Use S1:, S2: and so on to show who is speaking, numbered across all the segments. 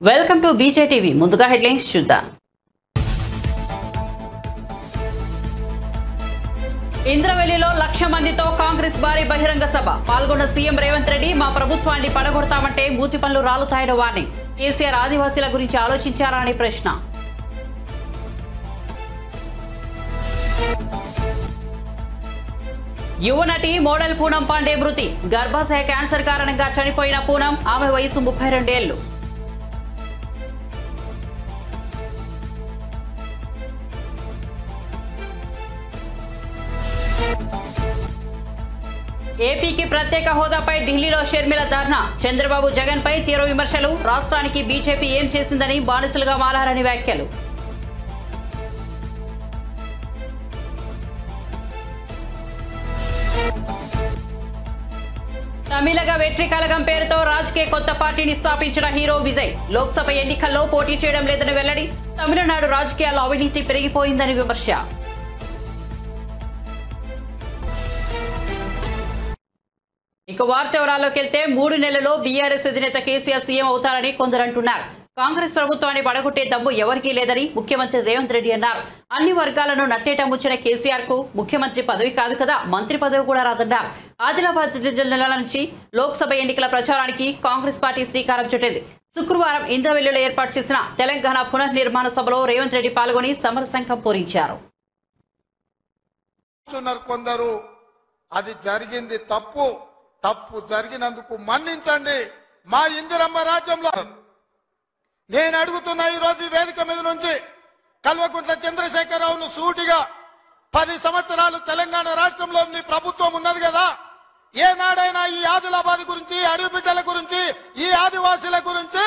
S1: Welcome to బీజేటీవీ. ముందుగా headlines చూద్దాం. ఇంద్రవెల్లిలో 1,00,000 మందితో కాంగ్రెస్ భారీ బహిరంగ సభ. పాల్గొన్న సీఎం రేవంత్ రెడ్డి మా ప్రభుత్వాన్ని పడగొడతామంటే మూతి పనులు రాలుతాయని వార్నింగ్. కేసీఆర్ ఆదివాసీల గురించి ఆలోచించారా అని ప్రశ్న. యువ నటి మోడల్ పూనం పాండే మృతి. గర్భాశయ క్యాన్సర్ కారణంగా చనిపోయిన పూనం. ఆమె వయసు 32 ఏళ్లు. ఏపీకి ప్రత్యేక హోదాపై ఢిల్లీలో షర్మిల ధర్నా. చంద్రబాబు జగన్ పై తీవ్ర విమర్శలు. రాష్ట్రానికి బీజేపీ ఏం చేసిందని బానిసలుగా మారారని వ్యాఖ్యలు. తమిళగ వెట్రి కళగం పేరుతో రాజకీయ కొత్త పార్టీని స్థాపించిన హీరో విజయ్. లోక్సభ ఎన్నికల్లో పోటీ చేయడం లేదని వెల్లడి. తమిళనాడు రాజకీయాల్లో అవినీతి పెరిగిపోయిందని విమర్శ. ఇక వార్త వివరాల్లోకి వెళ్తే 3 నెలల్లో బీఆర్ఎస్ అధినేత కేసీఆర్ సీఎం అవుతారని కొందరు అంటున్నారు. కాంగ్రెస్ ప్రభుత్వాన్ని పడగొట్టే దమ్ము ఎవరికీ లేదని ముఖ్యమంత్రి రేవంత్ రెడ్డి అన్నారు. అన్ని వర్గాలను నట్టేట ముచ్చిన కేసీఆర్ కు ముఖ్యమంత్రి పదవి కాదు కదా, మంత్రి పదవి కూడా రాదన్నారు. ఆదిలాబాద్ జిల్లా నుంచి లోక్సభ ఎన్నికల ప్రచారానికి కాంగ్రెస్ పార్టీ శ్రీకారం చుట్టింది. శుక్రవారం ఇంద్రవెల్లిలో ఏర్పాటు చేసిన తెలంగాణ పునర్నిర్మాణ సభలో రేవంత్ రెడ్డి పాల్గొని సమరశంఖం పూరించారు.
S2: కొందరు అది జరిగింది తప్పు జరిగినందుకు మన్నించండి. మా ఇందిరమ్మ రాజ్యంలో నేను అడుగుతున్నా ఈ రోజు ఈ వేదిక మీద నుంచి కల్వకుంట్ల చంద్రశేఖరరావును సూటిగా 10 సంవత్సరాలు తెలంగాణ రాష్ట్రంలో నీ ప్రభుత్వం ఉన్నది కదా, ఏనాడైనా ఈ ఆదిలాబాద్ గురించి, అడవి బిడ్డల గురించి, ఈ ఆదివాసీల గురించి,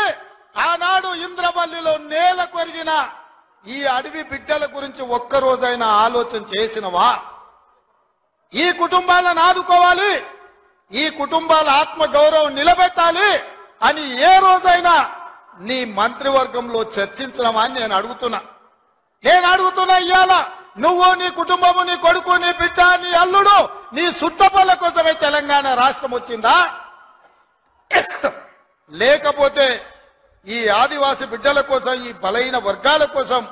S2: ఆనాడు ఇంద్రవల్లిలో నేల కొరిగిన ఈ అడవి బిడ్డల గురించి ఒక్కరోజైనా ఆలోచన చేసినవా? ఈ కుటుంబాలను ఆదుకోవాలి, ఈ కుటుంబాల ఆత్మ గౌరవం నిలబెట్టాలి అని ఏ రోజైనా నీ మంత్రివర్గంలో చర్చించడమా అని నేను అడుగుతున్నా. ఇవాళ నువ్వు, నీ కుటుంబము, నీ కొడుకు, నీ బిడ్డ, నీ అల్లుడు, నీ సుట్టపల్ల కోసమే తెలంగాణ రాష్ట్రం వచ్చిందా? లేకపోతే ఈ ఆదివాసి బిడ్డల కోసం, ఈ బలైన వర్గాల కోసం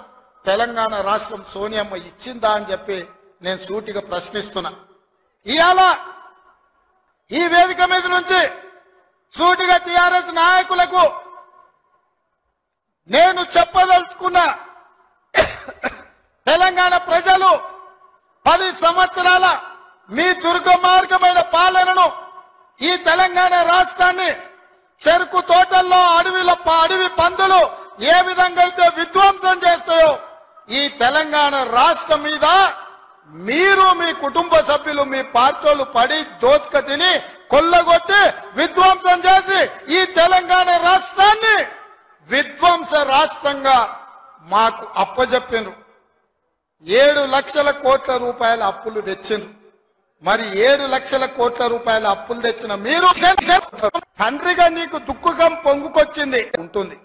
S2: తెలంగాణ రాష్ట్రం సోనియమ్మ ఇచ్చిందా అని చెప్పి నేను సూటిగా ప్రశ్నిస్తున్నా. ఇవాళ ఈ వేదిక మీద నుంచి సూటిగా టీఆర్ఎస్ నాయకులకు నేను చెప్పదలుచుకున్నా, తెలంగాణ ప్రజలు 10 సంవత్సరాల మీ దుర్గమార్గమైన పాలనను, ఈ తెలంగాణ రాష్ట్రాన్ని చెరుకు తోటల్లో అడవి పందులు ఏ విధంగా అయితే విధ్వంసం చేస్తాయో, ఈ తెలంగాణ రాష్ట్రం మీద మీరు, మీ కుటుంబ సభ్యులు, మీ పార్టీలు పడి దోసుక తిని కొల్లగొట్టి విధ్వంసం చేసి ఈ తెలంగాణ రాష్ట్రాన్ని విధ్వంస రాష్ట్రంగా మాకు అప్పజెప్పినారు. 7 లక్షల కోట్ల రూపాయల అప్పులు తెచ్చిండ్రు. మరి 7 లక్షల కోట్ల రూపాయల అప్పులు తెచ్చిన మీరు తండ్రిగా నీకు దుఃఖం పొంగుకొచ్చింది ఉంటుంది.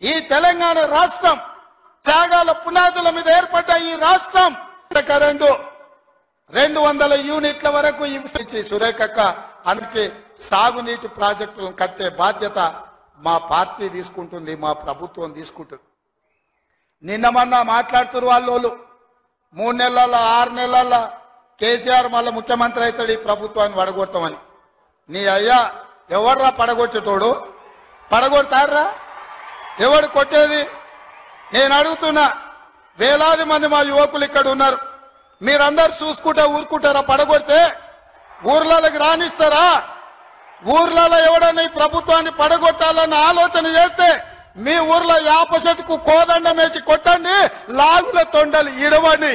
S2: ఈ తెలంగాణ రాష్ట్రం త్యాగాల పునాదుల మీద ఏర్పడ్డ ఈ రాష్ట్రం కరెంటు 200 యూనిట్ల వరకు ఇచ్చి సురేఖక్క అందుకే సాగునీటి ప్రాజెక్టులను కట్టే బాధ్యత మా పార్టీ తీసుకుంటుంది, మా ప్రభుత్వం తీసుకుంటుంది. నిన్న మొన్న మాట్లాడుతున్నారు వాళ్ళు 3 నెలల 6 నెలల కేసీఆర్ మళ్ళీ ముఖ్యమంత్రి అవుతాడు, ఈ ప్రభుత్వాన్ని పడగొడతామని. నీ అయ్యా ఎవడ్రా పడగొట్టేటోడు? పడగొడతారా? ఎవడు కొట్టేది? నేను అడుగుతున్నా, వేలాది మంది మా యువకులు ఇక్కడ ఉన్నారు, మీరందరు చూసుకుంటే ఊరుకుంటారా? పడగొడితే ఊర్లలోకి రానిస్తారా? ఊర్లలో ఎవడన్నా ఈ ప్రభుత్వాన్ని పడగొట్టాలన్న ఆలోచన చేస్తే మీ ఊర్లో యాప చెట్టుకు కోదండం వేసి కొట్టండి, లాగుల తొండలు ఇడవండి.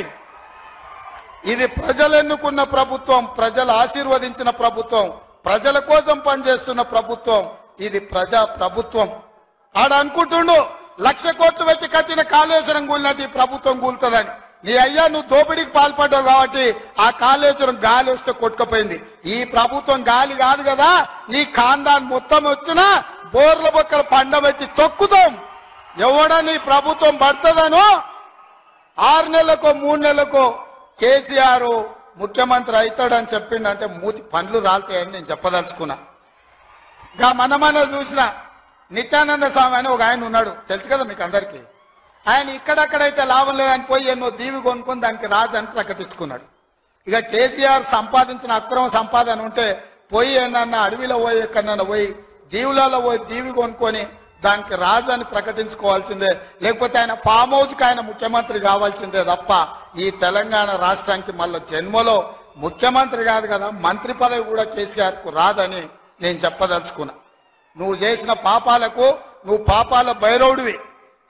S2: ఇది ప్రజలు ఎన్నుకున్న ప్రభుత్వం, ప్రజలు ఆశీర్వదించిన ప్రభుత్వం, ప్రజల కోసం పనిచేస్తున్న ప్రభుత్వం. ఇది ప్రజా ప్రభుత్వం. ఆడ అనుకుంటుండు 1,00,000 కోట్లు పెట్టి కట్టిన కాళేశ్వరం కూలినట్టు ఈ ప్రభుత్వం కూలుతుందని. నీ అయ్యా నువ్వు దోపిడీకి పాల్పడ్డావు కాబట్టి ఆ కాళేశ్వరం గాలి వస్తే కొట్టుకుపోయింది. ఈ ప్రభుత్వం గాలి కాదు కదా, నీ ఖాందాన్ మొత్తం వచ్చినా బోర్ల బొక్కలు పండబెట్టి తొక్కుతాం. ఎవడా నీ ప్రభుత్వం పడుతుందనో 6 నెలలకో 3 నెలలకో కేసీఆర్ ముఖ్యమంత్రి అవుతాడని చెప్పిండంటే మూతి పండ్లు రాలుతాయని నేను చెప్పదలుచుకున్నా. మనమన్న చూసిన నిత్యానంద స్వామి అని ఒక ఆయన ఉన్నాడు, తెలుసు కదా మీకు అందరికీ. ఆయన ఇక్కడక్కడైతే లాభం లేదని పోయి ఎన్నో దీవి కొనుక్కొని దానికి రాజు అని ప్రకటించుకున్నాడు. ఇక కేసీఆర్ సంపాదించిన అక్రమ సంపాదన ఉంటే పోయి ఏమన్నా అడవిలో పోయి ఎక్కడన్నా పోయి దీవులలో పోయి దీవి కొనుక్కొని దానికి రాజు అని ప్రకటించుకోవాల్సిందే, లేకపోతే ఆయన ఫామ్ హౌస్కి ఆయన ముఖ్యమంత్రి కావాల్సిందే తప్ప ఈ తెలంగాణ రాష్ట్రానికి మళ్ళీ జన్మలో ముఖ్యమంత్రి కాదు కదా, మంత్రి పదవి కూడా కేసీఆర్కు రాదని నేను చెప్పదలుచుకున్నా. నువ్వు చేసిన పాపాలకు నువ్వు పాపాల భైరవుడివి.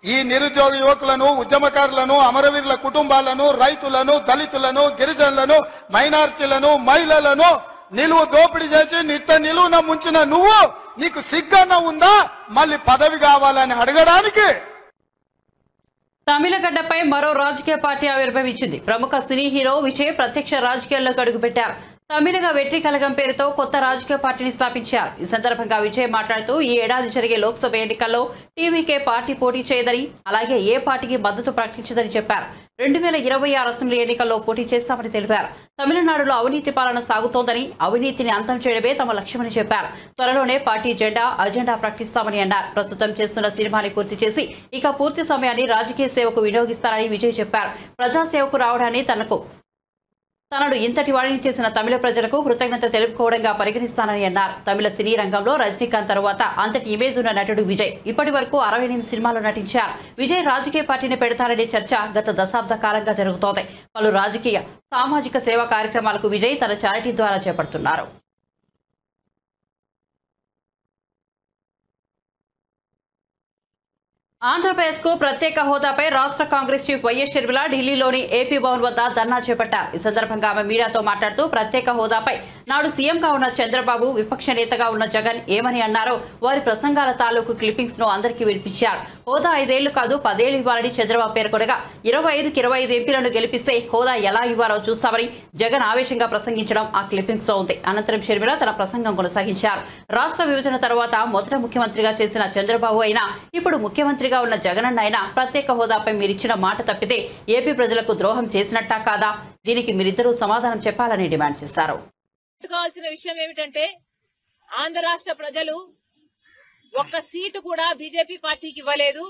S2: ఈ నిరుద్యోగ యువకులను, ఉద్యమకారులను, అమరవీరుల కుటుంబాలను, రైతులను, దళితులను, గిరిజనులను, మైనారిటీలను, మహిళలను నిలువు దోపిడీ చేసి నిలువున ముంచిన నువ్వు, నీకు సిగ్గన్న ఉందా మళ్ళీ పదవి కావాలని అడగడానికి?
S1: తమిళగడ్డపై మరో రాజకీయ పార్టీ ఆవిర్భవించింది. ప్రముఖ సినీ హీరో విజయ్ ప్రత్యక్ష రాజకీయాల్లోకి అడుగుపెట్టారు. తమిళగ వెట్రి కలగం పేరుతో కొత్త రాజకీయ పార్టీని స్థాపించారు. ఈ సందర్భంగా విజయ్ మాట్లాడుతూ ఈ ఏడాది జరిగే లోక్సభ ఎన్నికల్లో టీవీకే పార్టీ పోటీ చేయదని, అలాగే ఏ పార్టీకి మద్దతు ప్రకటించదని చెప్పారు. 2026 అసెంబ్లీ ఎన్నికల్లో పోటీ చేస్తామని తెలిపారు. తమిళనాడులో అవినీతి పాలన సాగుతోందని, అవినీతిని అంతం చేయడమే తమ లక్ష్యమని చెప్పారు. త్వరలోనే పార్టీ అజెండా ప్రకటిస్తామని అన్నారు. ప్రస్తుతం చేస్తున్న సినిమాని పూర్తి చేసి ఇక పూర్తి సమయాన్ని రాజకీయ సేవకు వినియోగిస్తారని విజయ్ చెప్పారు. ప్రజాసేవకు రావడాన్ని తనను ఇంతటి వాడిని చేసిన తమిళ ప్రజలకు కృతజ్ఞత తెలుపుకోవడంగా పరిగణిస్తానని అన్నారు. తమిళ సినీ రంగంలో రజనీకాంత్ తరువాత అంతటి ఇమేజ్ ఉన్న నటుడు విజయ్. ఇప్పటి వరకు 68 సినిమాలు నటించారు. విజయ్ రాజకీయ పార్టీని పెడతారనే చర్చ గత దశాబ్ద కాలంగా జరుగుతోంది. పలు రాజకీయ, సామాజిక సేవా కార్యక్రమాలకు విజయ్ తన చారిటీ ద్వారా చేపడుతున్నారు. ఆంధ్రప్రదేశ్ కు ప్రత్యేక హోదాపై రాష్ట్ర కాంగ్రెస్ చీఫ్ వైఎస్ షర్మిల ఢిల్లీలోని ఏపీ భవన్ వద్ద ధర్నా చేపట్టారు. ఈ సందర్భంగా ఆమె మీడియాతో మాట్లాడుతూ ప్రత్యేక హోదాపై నాడు సీఎంగా ఉన్న చంద్రబాబు, విపక్ష నేతగా ఉన్న జగన్ ఏమని అన్నారో వారి ప్రసంగాల తాలూకు క్లిప్పింగ్స్ ను అందరికీ వినిపించారు. హోదా 5 ఏళ్లు కాదు 10 ఏళ్లు ఇవ్వాలని చంద్రబాబు పేర్కొనగా 25కి 25 ఎంపీలను గెలిపిస్తే హోదా ఎలా ఇవ్వాలో చూస్తామని జగన్ ఆవేశంగా ప్రసంగించడం ఆ క్లిప్పింగ్స్ లో ఉంది. అనంతరం షర్మిల తన ప్రసంగం కొనసాగించారు. రాష్ట్ర విభజన తర్వాత మొదట ముఖ్యమంత్రిగా చేసిన చంద్రబాబు అయినా ఇప్పుడు ముఖ్యమంత్రిగా ఉన్న జగనన్న అయినా ప్రత్యేక హోదాపై మీరిచ్చిన మాట తప్పితే ఏపీ ప్రజలకు ద్రోహం చేసినట్టా కాదా? దీనికి మీరిద్దరూ సమాధానం చెప్పాలని డిమాండ్ చేశారు.
S3: కావాల్సిన విషయం ఏమిటంటే ఆంధ్ర రాష్ట్ర ప్రజలు ఒక్క సీటు కూడా బీజేపీ పార్టీకి ఇవ్వలేదు,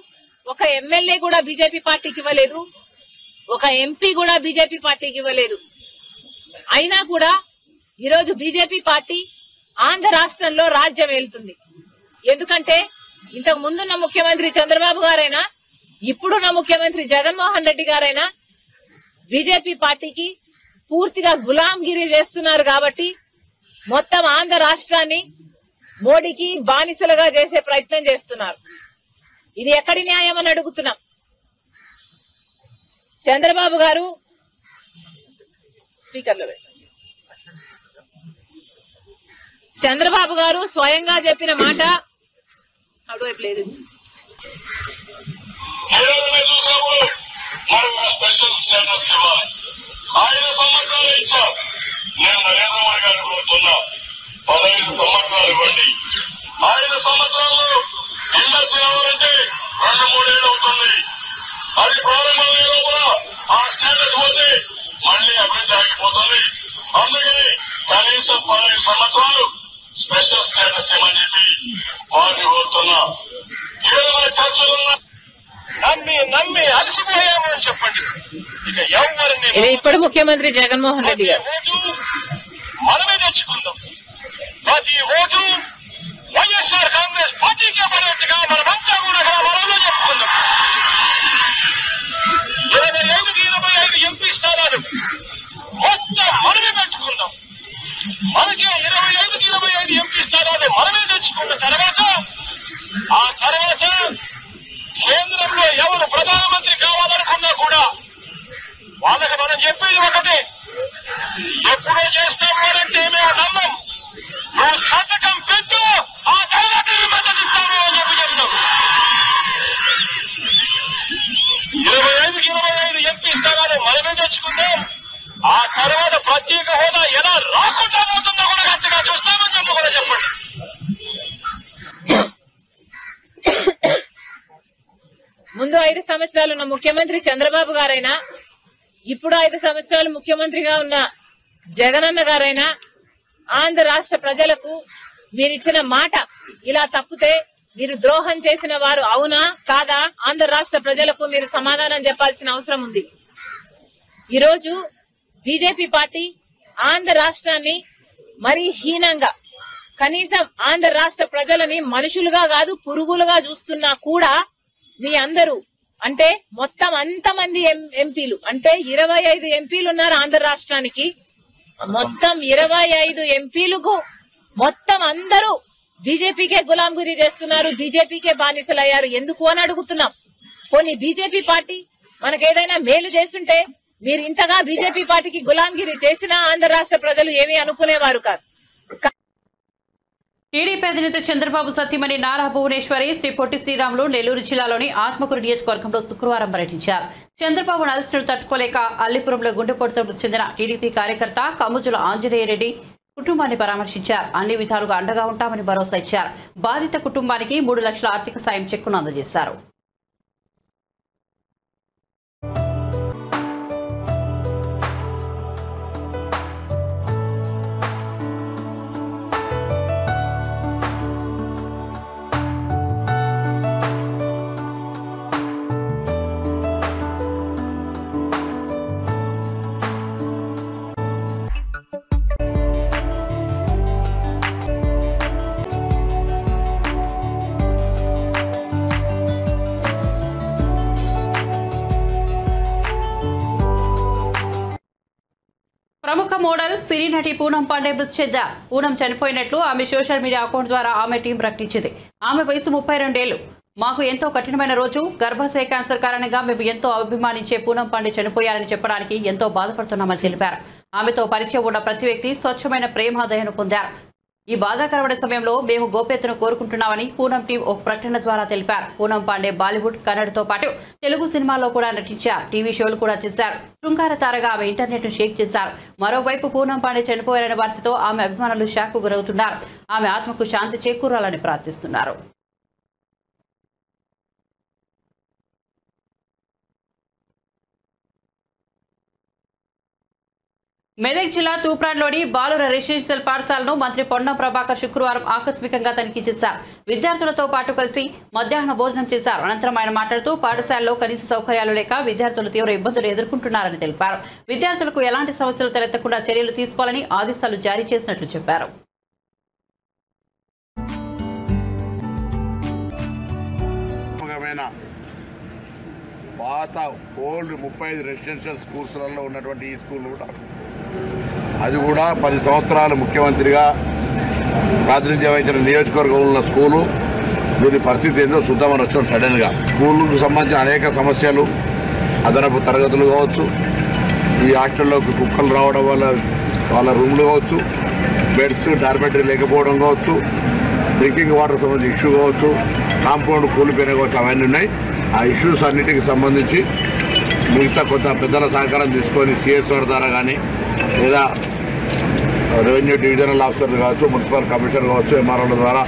S3: ఒక ఎమ్మెల్యే కూడా బీజేపీ పార్టీకి ఇవ్వలేదు, ఒక ఎంపీ కూడా బీజేపీ పార్టీకి ఇవ్వలేదు. అయినా కూడా ఈరోజు బీజేపీ పార్టీ ఆంధ్ర రాష్ట్రంలో రాజ్యం ఏలుతుంది. ఎందుకంటే ఇంతకు ముందున్న ముఖ్యమంత్రి చంద్రబాబు గారైనా, ఇప్పుడున్న ముఖ్యమంత్రి జగన్మోహన్ రెడ్డి గారైనా బీజేపీ పార్టీకి పూర్తిగా గులాంగిరి చేస్తున్నారు. కాబట్టి మొత్తం ఆంధ్ర రాష్ట్రాన్ని మోడీకి బానిసలుగా చేసే ప్రయత్నం చేస్తున్నారు. ఇది ఎక్కడి న్యాయం అని అడుగుతున్నాం. చంద్రబాబు గారు స్పీకర్లో చంద్రబాబు గారు స్వయంగా చెప్పిన మాట
S4: స్పెషల్ స్టేటస్ ఇవ్వాలి. 5 సంవత్సరాలు ఇచ్చారు. నేను నరేంద్ర మోడీ గారిని కోరుతున్నా, 15 సంవత్సరాలు ఇవ్వండి. 5 సంవత్సరాల్లో ఇండస్ట్రీ అవ్వాలంటే 2-3 ఏళ్ళు అవుతుంది. అది ప్రారంభమయ్యే లోపల ఆ స్టేటస్ పోతే మళ్లీ అభివృద్ధి ఆగిపోతుంది. అందుకని కనీసం 15 సంవత్సరాలు స్పెషల్ స్టేటస్ ఇవ్వమని చెప్పి వారిని కోరుతున్నా. ఏదైనా ఖర్చులున్నా నమ్మి అలసిపోయామని చెప్పండి. ఇక ఎవరిని
S3: ఇప్పుడు ముఖ్యమంత్రి జగన్మోహన్ రెడ్డి గారు
S4: మనమే తెచ్చుకుందాం. ప్రతి ఓటు వైఎస్ఆర్ కాంగ్రెస్ పార్టీకే పడేట్టుగా మనమంతా కూడా మనలో చెప్పుకుందాం. 25కి 25 ఎంపీ స్థానాలు మొత్తం మనమే పెట్టుకుందాం. మనకి 25కి 25 ఎంపీ స్థానాలు మనమే తెచ్చుకున్న తర్వాత ఆ తర్వాత కేంద్రంలో ఎవరు ప్రధానమంత్రి కావాలనుకున్నా కూడా వాళ్ళకి మనం చెప్పేది ఒకటే, ఎప్పుడో చేస్తాము అంటే మేము నమ్మం. నువ్వు సంతకం పెట్టు, ఆ తర్వాత మద్దతు ఇస్తాము అని చెప్పి చెప్తాం. 25కి 25 ఎంపీ స్థానాలు మనమే తెచ్చుకుంటాం. ఆ తర్వాత ప్రత్యేక హోదా ఎలా రాకుండా పోతుందో కూడా గట్టిగా చూస్తామని చెప్పి కూడా చెప్పండి.
S3: ముందు 5 సంవత్సరాలు ఉన్న ముఖ్యమంత్రి చంద్రబాబు గారైనా, ఇప్పుడు 5 సంవత్సరాలు ముఖ్యమంత్రిగా ఉన్న జగనన్న గారైనా ఆంధ్ర రాష్ట్ర ప్రజలకు మీరిచ్చిన మాట ఇలా తప్పితే మీరు ద్రోహం చేసిన వారు అవునా కాదా ఆంధ్ర రాష్ట్ర ప్రజలకు మీరు సమాధానం చెప్పాల్సిన అవసరం ఉంది. ఈరోజు బీజేపీ పార్టీ ఆంధ్ర రాష్ట్రాన్ని మరీ హీనంగా, కనీసం ఆంధ్ర రాష్ట్ర ప్రజలని మనుషులుగా కాదు పురుగులుగా చూస్తున్నా కూడా మీ అందరూ అంటే మొత్తం అంతమంది ఎంపీలు అంటే 25 ఎంపీలు ఉన్నారు ఆంధ్ర రాష్ట్రానికి. మొత్తం 25 ఎంపీలకు మొత్తం అందరూ బీజేపీకే గులాంగిరి చేస్తున్నారు, బీజేపీకే బానిసలయ్యారు. ఎందుకు అని అడుగుతున్నాం. పోనీ బీజేపీ పార్టీ మనకేదైనా మేలు చేస్తుంటే మీరు ఇంతగా బీజేపీ పార్టీకి గులాంగిరి చేసినా ఆంధ్ర రాష్ట్ర ప్రజలు ఏమీ అనుకునేవారు కాదు.
S1: టీడీపీ అధినేత చంద్రబాబు సతీమణి నారా భువనేశ్వరి శ్రీ పొట్టి శ్రీరాములు నెల్లూరు జిల్లాలోని ఆత్మకూరు నియోజకవర్గంలో శుక్రవారం పర్యటించారు. చంద్రబాబు అరెస్టును తట్టుకోలేక అల్లిపురంలో గుండెపోటుతో మృతి చెందిన టీడీపీ కార్యకర్త కమ్ముజుల ఆంజనేయరెడ్డి కుటుంబాన్ని పరామర్శించారు. అన్ని విధాలుగా అండగా ఉంటామని భరోసా ఇచ్చారు. బాధిత కుటుంబానికి 3 లక్షల ఆర్థిక సాయం చెక్కును అందజేశారు. ప్రముఖ మోడల్ సినీ నటి పూనం పాండే మృతి చెందారు. పూనం చనిపోయినట్లు ఆమె సోషల్ మీడియా అకౌంట్ ద్వారా ఆమె టీం ప్రకటించింది. ఆమె వయసు 32 ఏళ్లు. మాకు ఎంతో కఠినమైన రోజు. గర్భాశయ క్యాన్సర్ కారణంగా మేము ఎంతో అభిమానించే పూనం పాండే చనిపోయారని చెప్పడానికి ఎంతో బాధపడుతున్నామని తెలిపారు. ఆమెతో పరిచయం ఉన్న ప్రతి వ్యక్తి స్వచ్ఛమైన ప్రేమ దయను పొందారు. ఈ బాధాకరమైన సమయంలో మేము గోప్యతను కోరుకుంటున్నామని పూనం టీం ఒక ప్రకటన ద్వారా తెలిపారు. పూనం పాండే బాలీవుడ్, కన్నడతో పాటు తెలుగు సినిమాల్లో కూడా నటించారు. టీవీ షోలు కూడా చేశారు. శృంగార తారగా ఆమె ఇంటర్నెట్ ను షేక్ చేశారు. మరోవైపు పూనం పాండే చనిపోయారనే వార్తతో ఆమె అభిమానులు షాక్ కు గురవుతున్నారు. ఆమె ఆత్మకు శాంతి చేకూరాలని ప్రార్థిస్తున్నారు. మెదక్ జిల్లా తూప్రాన్లోని బాలుర రెసిడెన్షియల్ పాఠశాలను మంత్రి పొన్నం ప్రభాకర్ శుక్రవారం ఆకస్మికంగా తనిఖీ చేశారు. విద్యార్థులతో పాటు కలిసి మధ్యాహ్న భోజనం చేశారు. అనంతరం ఆయన మాట్లాడుతూ పాఠశాలలో కనీస సౌకర్యాలు లేక విద్యార్థులు తీవ్ర ఇబ్బందులు ఎదుర్కొంటున్నారని తెలిపారు. విద్యార్థులకు ఎలాంటి సమస్యలు తలెత్తకుండా చర్యలు తీసుకోవాలని ఆదేశాలు జారీ చేసినట్లు చెప్పారు.
S5: పాత ఓల్డ్ 35 రెసిడెన్షియల్ స్కూల్స్లలో ఉన్నటువంటి ఈ స్కూల్ కూడా అది కూడా 10 సంవత్సరాలు ముఖ్యమంత్రిగా ప్రాతినిధ్యం వహించిన నియోజకవర్గంలో ఉన్న స్కూలు. దీని పరిస్థితి ఏందో చూద్దామని వచ్చాం. సడన్గా స్కూలుకు సంబంధించిన అనేక సమస్యలు, అదనపు తరగతులు కావచ్చు, ఈ హాస్టల్లోకి కుక్కలు రావడం వల్ల వాళ్ళ రూమ్లు కావచ్చు, బెడ్స్ డార్మెటరీ లేకపోవడం కావచ్చు, డ్రింకింగ్ వాటర్ సంబంధించి ఇష్యూ కావచ్చు, కాంపౌండ్ కూలిపోయిన కావచ్చు, అవన్నీ ఉన్నాయి. ఆ ఇష్యూస్ అన్నిటికి సంబంధించి మిగతా కొంత పెద్దల సహకారం తీసుకొని సిఎస్ఆర్ ద్వారా కానీ లేదా రెవెన్యూ డివిజనల్ ఆఫీసర్లు కావచ్చు, మున్సిపల్ కమిషనర్ కావచ్చు, ఎంఆర్ఓల ద్వారా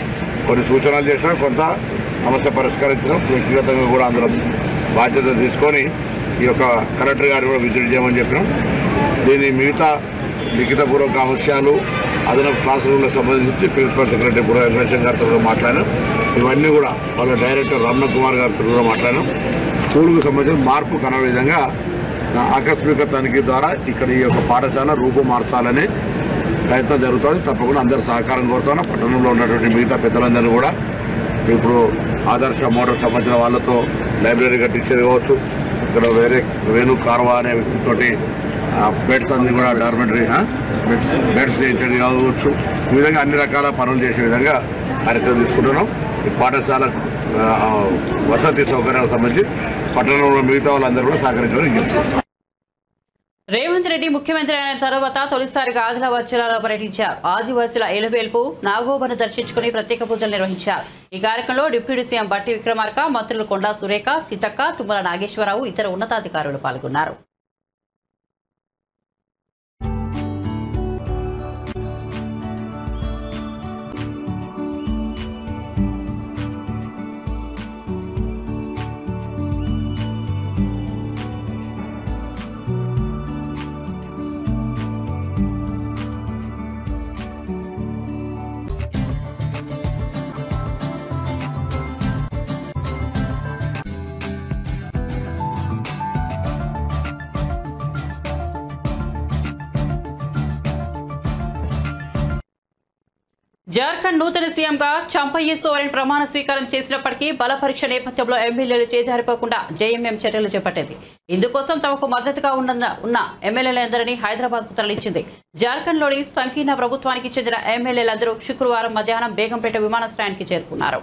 S5: కొన్ని సూచనలు చేసినాం. కొంత సమస్య పరిష్కరించడం, వ్యక్తిగతంగా కూడా అందరం బాధ్యత తీసుకొని ఈ యొక్క కలెక్టర్ గారు కూడా విజిట్ చేయమని చెప్పినాం. దీని మిగతా లిఖితపూర్వక అంశాలు, అదనపు క్లాస్ రూమ్లకు సంబంధించి ప్రిన్సిపల్ సెక్రటరీ పుర వెంకటేశ్వర గారితో కూడా మాట్లాడాం. ఇవన్నీ కూడా వాళ్ళ డైరెక్టర్ రమణ కుమార్ గారితో కూడా మాట్లాడాం. స్కూలుకు సంబంధించిన మార్పు కన విధంగా ఆకస్మిక తనిఖీ ద్వారా ఇక్కడ ఈ యొక్క పాఠశాల రూపు మార్చాలనే ప్రయత్నం జరుగుతుంది. తప్పకుండా అందరూ సహకారం కోరుతున్నాం. పట్టణంలో ఉన్నటువంటి మిగతా పెద్దలందరూ కూడా ఇప్పుడు ఆదర్శ మోటార్ సంబంధించిన వాళ్ళతో లైబ్రరీ కట్టించేది కావచ్చు, ఇక్కడ వేరే వేణు కార్వా అనే వ్యక్తితోటి బెడ్స్ అన్ని కూడా డార్మెటరీ బెడ్స్ చేయించేది కావచ్చు. ఈ విధంగా అన్ని రకాల పనులు చేసే విధంగా కార్యక్రమం తీసుకుంటున్నాం. ఈ పాఠశాల వసతి సౌకర్యాలకు సంబంధించి పట్టణంలో మిగతా వాళ్ళందరూ కూడా సహకరించాలని చెప్తున్నారు.
S1: రేవంత్ రెడ్డి ముఖ్యమంత్రి అయిన తర్వాత తొలిసారిగా ఆదిలాబాద్ జిల్లాలో పర్యటించారు. ఆదివాసీల ఎలువేల్పు నాగోబను దర్శించుకుని ప్రత్యేక పూజలు నిర్వహించారు. ఈ కార్యక్రమంలో డిప్యూటీ సీఎం బట్టి విక్రమార్క, మంత్రులు కొండా సురేఖ, సీతక్క, తుమ్మల నాగేశ్వరరావు, ఇతర ఉన్నతాధికారులు పాల్గొన్నారు. జార్ఖండ్ నూతన సీఎంగా చంపయ్య సోరెన్ ప్రమాణ స్వీకారం చేసినప్పటికీ బల పరీక్ష నేపథ్యంలో ఎమ్మెల్యేలు చేజారిపోకుండా జేఎంఎం చర్యలు చేపట్టింది. ఇందుకోసం తమకు మద్దతుగా ఉన్న ఎమ్మెల్యేలందరినీ హైదరాబాద్ కు తరలించింది. జార్ఖండ్లోని సంకీర్ణ ప్రభుత్వానికి చెందిన ఎమ్మెల్యేలందరూ శుక్రవారం మధ్యాహ్నం బేగంపేట విమానాశ్రయానికి చేరుకున్నారు.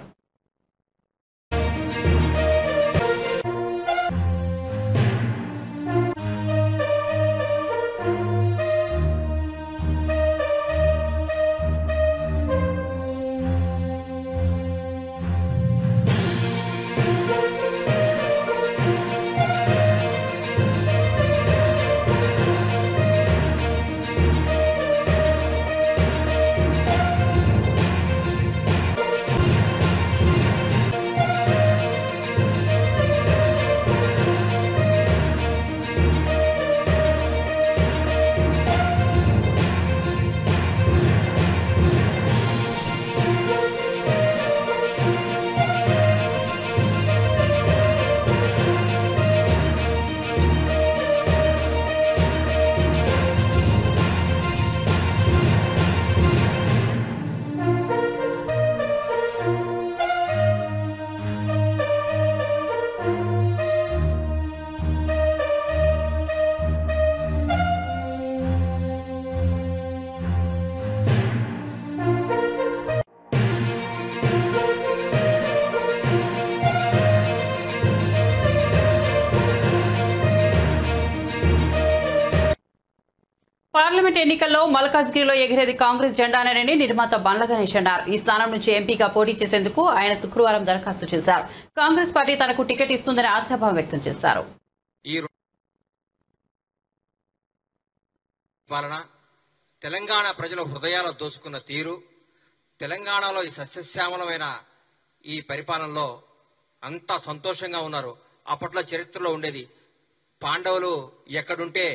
S1: పార్లమెంట్ ఎన్నికల్లో మల్కాజ్గిరిలో ఎగిరేది కాంగ్రెస్ జెండానేనని నిర్మాత బండ్ల గణేష్ అన్నారు. ఈ స్థానం నుంచి ఎంపీగా పోటీ చేసేందుకు ఆయన శుక్రవారం దరఖాస్తు చేశారు. కాంగ్రెస్ పార్టీ తనకు టికెట్ ఇస్తుందని ఆశాభావం వ్యక్తం చేశారు.
S6: తెలంగాణ ప్రజల హృదయాలు దోచుకున్న తీరు, తెలంగాణలో ఈ సస్యశ్యామలమైన ఈ పరిపాలనలో అంతా సంతోషంగా ఉన్నారు. అప్పట్లో చరిత్రలో ఉండేది పాండవులు ఎక్కడుంటే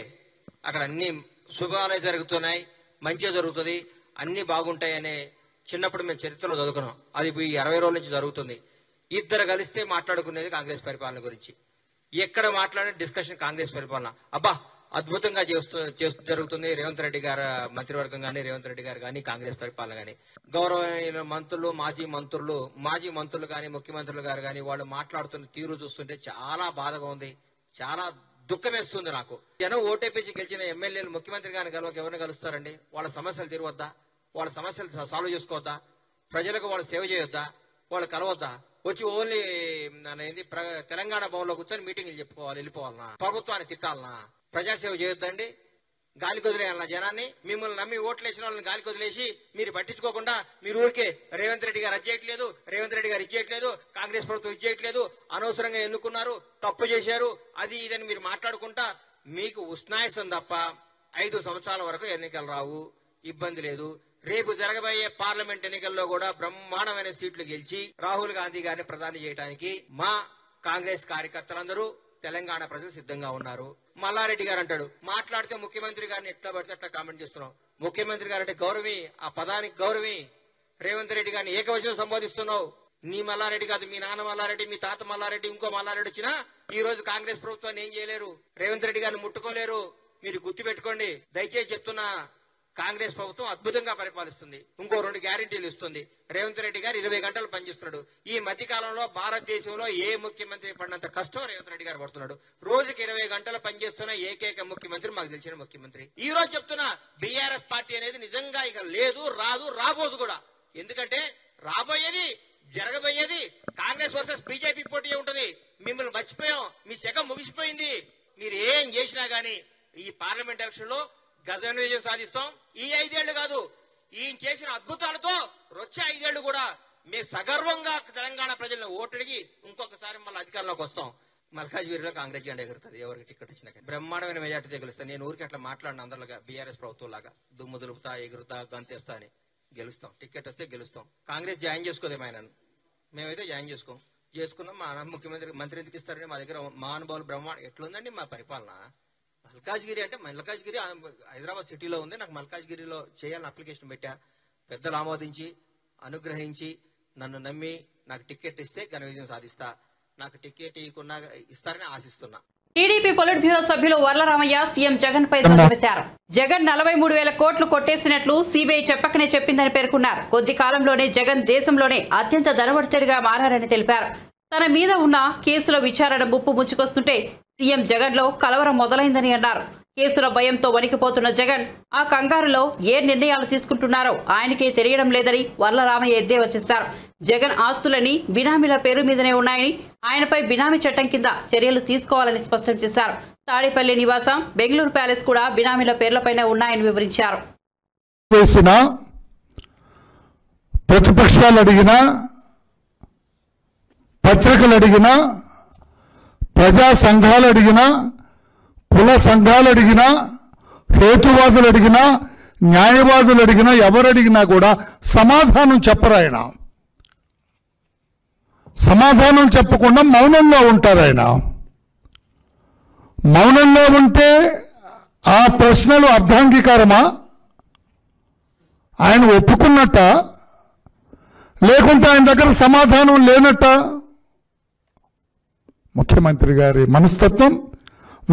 S6: అక్కడ అన్ని శుభాలే జరుగుతున్నాయి, మంచిగా జరుగుతుంది, అన్ని బాగుంటాయి అనే చిన్నప్పుడు మేము చరిత్రలో చదువుకున్నాం. అది ఈ 60 రోజుల నుంచి జరుగుతుంది. ఇద్దరు కలిస్తే మాట్లాడుకునేది కాంగ్రెస్ పరిపాలన గురించి. ఎక్కడ మాట్లాడే డిస్కషన్ కాంగ్రెస్ పరిపాలన. అబ్బా అద్భుతంగా జరుగుతుంది. రేవంత్ రెడ్డి గారు మంత్రివర్గం కానీ, రేవంత్ రెడ్డి గారు కానీ, కాంగ్రెస్ పరిపాలన కానీ, గౌరవనీయ మంత్రులు, మాజీ మంత్రులు కానీ, ముఖ్యమంత్రులు గారు కానీ వాళ్ళు మాట్లాడుతున్న తీరు చూస్తుంటే చాలా బాధగా ఉంది, చాలా దుఃఖం వేస్తుంది నాకు. జనం ఓటేపీకి గెలిచిన ఎమ్మెల్యేలు ముఖ్యమంత్రి గారిని కలవక ఎవరిని కలుస్తారండి? వాళ్ళ సమస్యలు తీరవద్దా? వాళ్ళ సమస్యలు సాల్వ్ చేసుకోవద్దా? ప్రజలకు వాళ్ళు సేవ చేయొద్దా? వాళ్ళు కలవద్దా? వచ్చి ఓన్లీ అనేది తెలంగాణ భవన్లో కూర్చొని మీటింగ్లు చెప్పుకోవాలి, వెళ్ళిపోవాలనా? ప్రభుత్వాన్ని తిట్టాలనా? ప్రజాసేవ చేయొద్దండి? గాలికి వదిలేయాలన్నా జనాన్ని? మిమ్మల్ని నమ్మి ఓట్లు వేసిన వాళ్ళని గాలికి వదిలేసి మీరు పట్టించుకోకుండా మీరు ఊరికే రేవంత్ రెడ్డి గారు అజ్జేయట్లేదు, రేవంత్ రెడ్డి గారు ఇచ్చేయట్లేదు, కాంగ్రెస్ ప్రభుత్వం ఇచ్చేయట్లేదు, అనవసరంగా ఎన్నుకున్నారు, తప్పు చేశారు, అది ఇదని మీరు మాట్లాడుకుంటా మీకు ఉష్ణాయసం తప్ప 5 సంవత్సరాల వరకు ఎన్నికలు రావు, ఇబ్బంది లేదు. రేపు జరగబోయే పార్లమెంట్ ఎన్నికల్లో కూడా బ్రహ్మాండమైన సీట్లు గెలిచి రాహుల్ గాంధీ గారిని ప్రధాని చేయడానికి మా కాంగ్రెస్ కార్యకర్తలందరూ తెలంగాణ ప్రజలు సిద్ధంగా ఉన్నారు. మల్లారెడ్డి గారు అంటాడు, మాట్లాడితే ముఖ్యమంత్రి గారిని ఎట్లా పడితే అట్లా కామెంట్ చేస్తున్నాం. ముఖ్యమంత్రి గారు అంటే గౌరవి, ఆ పదానికి గౌరవి. రేవంత్ రెడ్డి గారిని ఏకవచనం సంబోధిస్తున్నావు. నీ మల్లారెడ్డి కాదు, మీ నాన్న మల్లారెడ్డి, మీ తాత మల్లారెడ్డి, ఇంకో మల్లారెడ్డి వచ్చినా ఈ రోజు కాంగ్రెస్ ప్రభుత్వాన్ని ఏం చేయలేరు, రేవంత్ రెడ్డి గారిని ముట్టుకోలేరు. మీరు గుర్తుపెట్టుకోండి. దయచేసి చెప్తున్నా, కాంగ్రెస్ ప్రభుత్వం అద్భుతంగా పరిపాలిస్తుంది. ఇంకో 2 గ్యారెంటీలు ఇస్తుంది. రేవంత్ రెడ్డి గారు 20 గంటలు పనిచేస్తున్నాడు. ఈ మధ్య కాలంలో భారతదేశంలో ఏ ముఖ్యమంత్రి పడినంత కష్టం రేవంత్ రెడ్డి గారు పడుతున్నాడు. రోజుకి 20 గంటలు పనిచేస్తున్న ఏకైక ముఖ్యమంత్రి మాకు తెలిసిన ముఖ్యమంత్రి. ఈ రోజు చెప్తున్నా, బీఆర్ఎస్ పార్టీ అనేది నిజంగా ఇక లేదు, రాదు, రాబోదు కూడా. ఎందుకంటే రాబోయేది, జరగబోయేది కాంగ్రెస్ వర్సెస్ బీజేపీ పోటీ ఉంటుంది. మిమ్మల్ని మర్చిపోయాం, మీ శకం ముగిసిపోయింది. మీరు ఏం చేసినా గానీ ఈ పార్లమెంట్ ఎలక్షన్ లో గజ విజయం సాధిస్తాం. ఈ 5 ఏళ్లు కాదు, ఈయన చేసిన అద్భుతాలతో వచ్చే 5 ఏళ్లు కూడా మేము సగర్వంగా తెలంగాణ ప్రజలను ఓటడిగి ఇంకొకసారి మళ్ళీ అధికారంలోకి వస్తాం. మల్కాజ్గిరిలో కాంగ్రెస్ జెండా ఎగురుతుంది. ఎవరికి టికెట్ ఇచ్చినా బ్రహ్మాండమైన మెజార్టీతో గెలుస్తాను. నేను ఊరికి అట్లా మాట్లాడిన అందరిలాగా బీఆర్ఎస్ ప్రభుత్వం లాగా దుమ్ము దులుపుతా, ఎగురుతా, గంతేస్తా అని గెలుస్తాం. టికెట్ వస్తే గెలుస్తాం. కాంగ్రెస్ జాయిన్ చేసుకోదేమో ఆయనను, మేమైతే జాయిన్ చేసుకున్నాం. మా మంత్రి ఎందుకు ఇస్తారని మా దగ్గర మహానుభావులు బ్రహ్మాండ ఎట్లుందండి మా పరిపాలన. మల్కాజ్గిరి అంటే మల్కాజ్గిరి హైదరాబాద్ సిటీలో ఉంది. నాకు మల్కాజ్గిరిలో చేయాలని అప్లికేషన్ పెట్టా. పెద్దలు ఆమోదించి అనుగ్రహించి నన్ను నమ్మి నాకు టికెట్ ఇస్తే ఘన విజయం సాధిస్తా. నాకు టికెట్ ఇస్తారని ఆశిస్తున్నా.
S1: టీడీపీ పొలిట్ బ్యూరో సభ్యులు వర్ల రామయ్య సీఎం జగన్ పై ధ్వజమెత్తారు. జగన్ 43,000 కోట్లు కొట్టేసినట్లు సిబిఐ చెప్పకనే చెప్పిందని పేర్కొన్నారు. కొద్ది కాలంలోనే జగన్ దేశంలోనే అత్యంత ధనవంతుడిగా మారారని తెలిపారు. తన మీద ఉన్న కేసుల విచారణ ముప్పు ముంచుకొస్తుంటే సీఎం జగన్ లో కలవరం మొదలైందని అన్నారు. కేసుల భయంతో వణికిపోతున్న జగన్ ఆ కంగారులో ఏ నిర్ణయాలు తీసుకుంటున్నారో ఆయనకే తెలియడం లేదని వర్లరామయ్య ఎద్దేవా చేశారు. జగన్ ఆస్తులని బినామీల పేరు మీదనే ఉన్నాయని, ఆయనపై బినామీ చట్టం కింద చర్యలు తీసుకోవాలని స్పష్టం చేశారు. తాడేపల్లి నివాసం, బెంగళూరు ప్యాలెస్ కూడా బినామీల పేర్లపైనే ఉన్నాయని వివరించారు.
S7: ప్రతిపక్షాలు అడిగినా, పత్రికలు అడిగినా, ప్రజా సంఘాలు అడిగినా, కుల సంఘాలు అడిగినా, హేతువాదులు అడిగినా, న్యాయవాదులు అడిగినా, ఎవరు అడిగినా కూడా సమాధానం చెప్పరు. ఆయన సమాధానం చెప్పకుండా మౌనంగా ఉంటారు. ఆయన మౌనంగా ఉంటే ఆ ప్రశ్నలు అర్ధాంగీకారమా? ఆయన ఒప్పుకున్నట్ట, లేకుంటే ఆయన దగ్గర సమాధానం లేనట్ట? ముఖ్యమంత్రి గారి మనస్తత్వం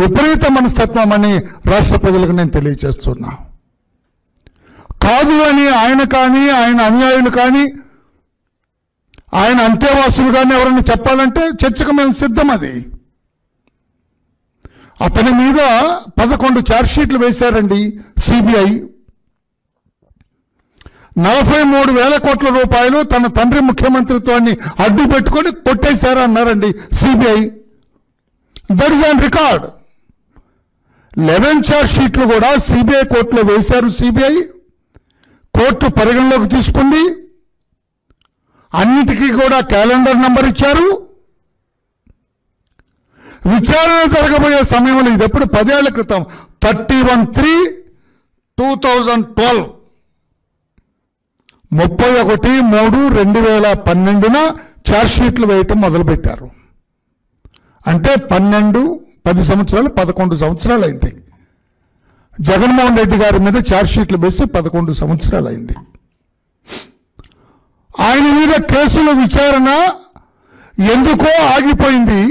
S7: విపరీత మనస్తత్వం అని రాష్ట్ర ప్రజలకు నేను తెలియజేస్తున్నా. కాదు అని ఆయన కానీ, ఆయన అనుయాయులు కానీ, ఆయన అంతేవాసులు కానీ ఎవరైనా చెప్పాలంటే చర్చకు మేము సిద్ధం. అది అతని మీద 11 ఛార్జ్షీట్లు వేశారండి సిబిఐ. 43,000 కోట్ల రూపాయలు తన తండ్రి ముఖ్యమంత్రిత్వాన్ని అడ్డు పెట్టుకొని కొట్టేశారన్నారండి CBI. That is on record. 11 ఛార్జ్షీట్లు కూడా సిబిఐ కోర్టులో వేశారు. సిబిఐ కోర్టు పరిగణలోకి తీసుకుంది. అన్నిటికీ కూడా క్యాలెండర్ నంబర్ ఇచ్చారు. విచారణ జరగబోయే సమయంలో, ఇది ఎప్పుడు 10 ఏళ్ల క్రితం, 31/3/2012, 31/3/2012 ఛార్జ్షీట్లు వేయటం మొదలుపెట్టారు. అంటే 10 సంవత్సరాలు 11 సంవత్సరాలు అయింది. జగన్మోహన్ రెడ్డి గారి మీద ఛార్జ్షీట్లు వేసి 11 సంవత్సరాలు అయింది. ఆయన మీద కేసుల విచారణ ఎందుకో ఆగిపోయింది.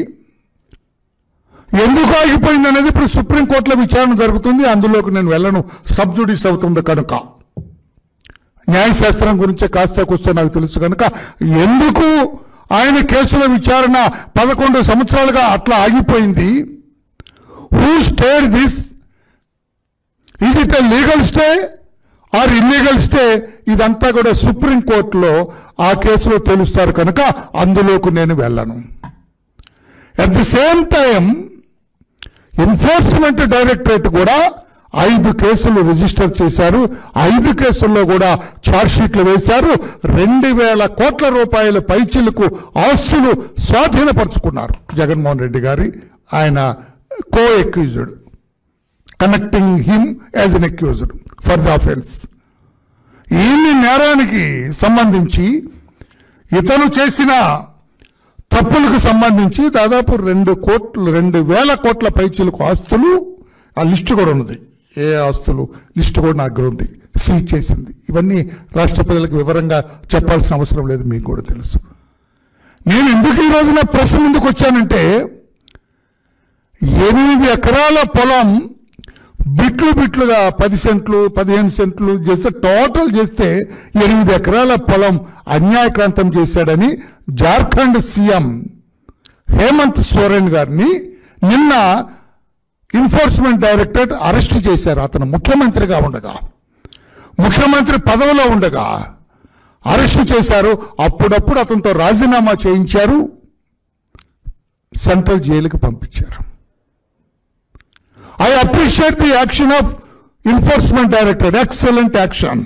S7: ఎందుకు ఆగిపోయింది అనేది ఇప్పుడు సుప్రీంకోర్టులో విచారణ జరుగుతుంది. అందులోకి నేను వెళ్ళను, సబ్ జుడిస్ అవుతుంది కనుక. న్యాయశాస్త్రం గురించి కాస్త కూస్తే నాకు తెలుసు కనుక ఎందుకు ఆయన కేసుల విచారణ 11 సంవత్సరాలుగా అట్లా ఆగిపోయింది? Who stayed this? Is it a legal stay or illegal stay? ఇదంతా కూడా సుప్రీంకోర్టులో ఆ కేసులో తెలుస్తారు కనుక అందులోకి నేను వెళ్ళను. At the same time enforcement directorate కూడా 5 కేసులు రిజిస్టర్ చేశారు. 5 కేసుల్లో కూడా ఛార్జ్షీట్లు వేశారు. 2,000 కోట్ల రూపాయల పైచిలకు ఆస్తులు స్వాధీనపరుచుకున్నారు జగన్మోహన్ రెడ్డి గారి ఆయన కో accused, connecting him as N accused for the offence. ఈ నేరానికి సంబంధించి ఇతను చేసిన తప్పులకు సంబంధించి దాదాపు 2,000 కోట్ల పైచిలకు ఆస్తులు, ఆ లిస్టు కూడా ఉన్నది. ఏ ఆస్తులు లిస్టు కూడా నా దగ్గర ఉంది, సీజ్ చేసింది. ఇవన్నీ రాష్ట్ర ప్రజలకు వివరంగా చెప్పాల్సిన అవసరం లేదు, మీకు కూడా తెలుసు. నేను ఎందుకు ఈ రోజున ప్రెస్ ముందుకు వచ్చానంటే, 8 ఎకరాల పొలం బిట్లుగా 10 సెంట్లు 15 సెంట్లు చేస్తే, టోటల్ చేస్తే 8 ఎకరాల పొలం అన్యాయక్రాంతం చేశాడని జార్ఖండ్ సీఎం హేమంత్ సోరెన్ గారిని నిన్న ఎన్ఫోర్స్మెంట్ డైరెక్టరేట్ అరెస్ట్ చేశారు. అతను ముఖ్యమంత్రిగా ఉండగా, ముఖ్యమంత్రి పదవిలో ఉండగా అరెస్టు చేశారు. అప్పుడప్పుడు అతనితో రాజీనామా చేయించారు, సెంట్రల్ జైలుకి పంపించారు. I appreciate the action of enforcement directorate. Excellent action.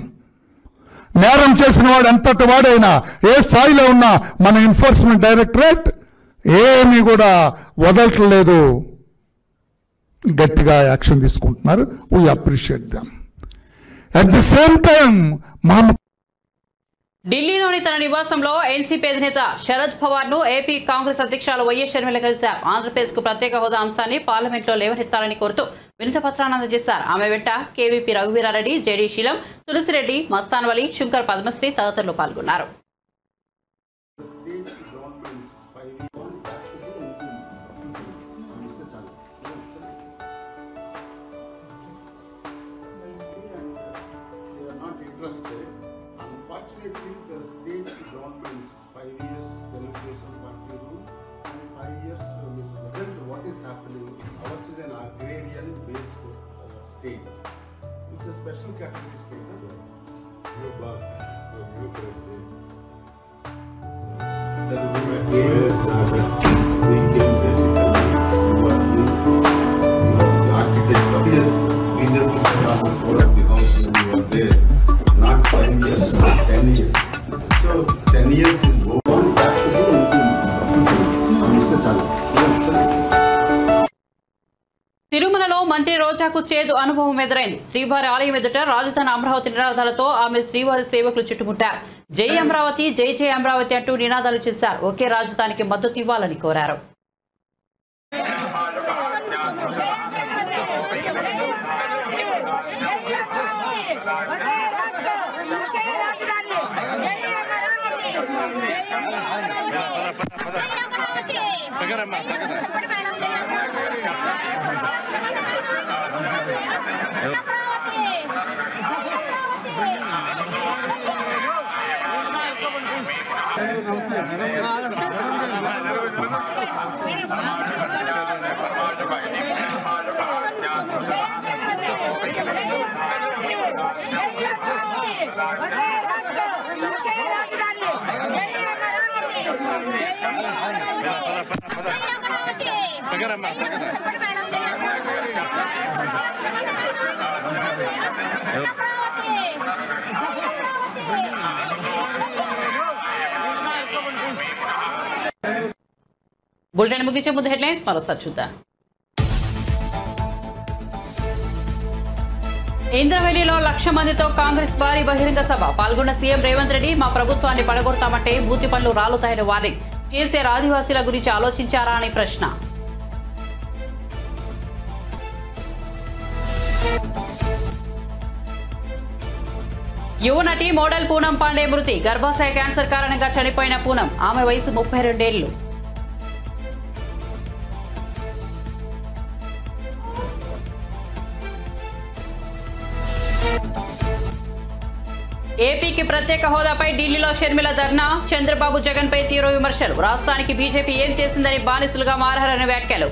S7: నేరం చేసిన వాడు ఎంతటి వాడైనా, ఏ స్థాయిలో ఉన్నా మన ఎన్ఫోర్స్మెంట్ డైరెక్టరేట్ ఏమీ కూడా వదలట్లేదు, గట్టిగా యాక్షన్ తీసుకుంటున్నారు. We appreciate them. At the same time
S1: ఢిల్లీలోని తన నివాసంలో ఎన్సీపీ అధినేత శరద్ పవార్ ను ఏపీ కాంగ్రెస్ అధ్యక్షురాలు వైఎస్ షర్మిల కలిశారు. ఆంధ్రప్రదేశ్ కు ప్రత్యేక హోదా అంశాన్ని పార్లమెంట్ లో లేవనెత్తాలని కోరుతూ వినతి పత్రాన్ని అందజేశారు. ఆమె వెంట కేవీపీ రఘువీరారెడ్డి, జేడీ శీలం, తులసిరెడ్డి, మస్తాన్ వలి, శంకర్ పద్మశ్రీ తదితరులు పాల్గొన్నారు.
S8: interested. Unfortunately, the state government's 5 years Telugu party rule and 5 years then what is happening? Ours is an agrarian-based state. It's a special category state. New boss, new president. So we can basically architect of this BJP for the house when you are there, not 5 years, not 10 years. So 10 years is going back to the Mr. Chala.
S1: తిరుమలలో మంత్రి రోజాకు చేదు అనుభవం ఎదురైంది. శ్రీవారి ఆలయం ఎదుట రాజధాని అమరావతి నినాదాలతో ఆమె శ్రీవారి సేవకులు చుట్టుముట్టారు. జై అమరావతి, జై జై అమరావతి అంటూ నినాదాలు చేశారు. ఒకే రాజధానికి మద్దతు ఇవ్వాలని కోరారు. బులెటిన్ ముగించే ముందు హెడ్లైన్స్ మరోసారి చూద్దాం. ఇంద్రవెల్లిలో 1,00,000 మందితో కాంగ్రెస్ భారీ బహిరంగ సభ. పాల్గొన్న సీఎం రేవంత్ రెడ్డి మా ప్రభుత్వాన్ని పడగొడతామంటే బూతి పనులు రాలుతాయని వార్నింగ్. కేసీఆర్ ఆదివాసీల గురించి ఆలోచించారా అని ప్రశ్న. యువ నటి మోడల్ పూనం పాండే మృతి. గర్భాశయ క్యాన్సర్ కారణంగా చనిపోయిన పూనం. ఆమె వయసు 32 ఏళ్లు. ఏపీకి ప్రత్యేక హోదాపై ఢిల్లీలో షర్మిల ధర్నా. చంద్రబాబు జగన్ పై తీవ్ర విమర్శలు. రాష్ట్రానికి బీజేపీ ఏం చేసిందని బానిసలుగా మారారని వ్యాఖ్యలు.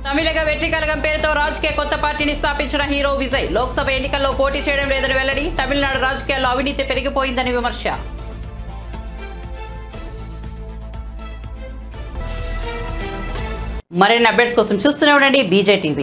S1: తమిళగ వెట్రి కలగం పేరుతో రాజకీయ కొత్త పార్టీని స్థాపించిన హీరో విజయ్. లోక్సభ ఎన్నికల్లో పోటీ చేయడం లేదని వెల్లడి. తమిళనాడు రాజకీయాల్లో అవినీతి పెరిగిపోయిందని విమర్శ. మరిన్ని అప్డేట్స్ కోసం చూస్తూనే ఉండండి BJ TV.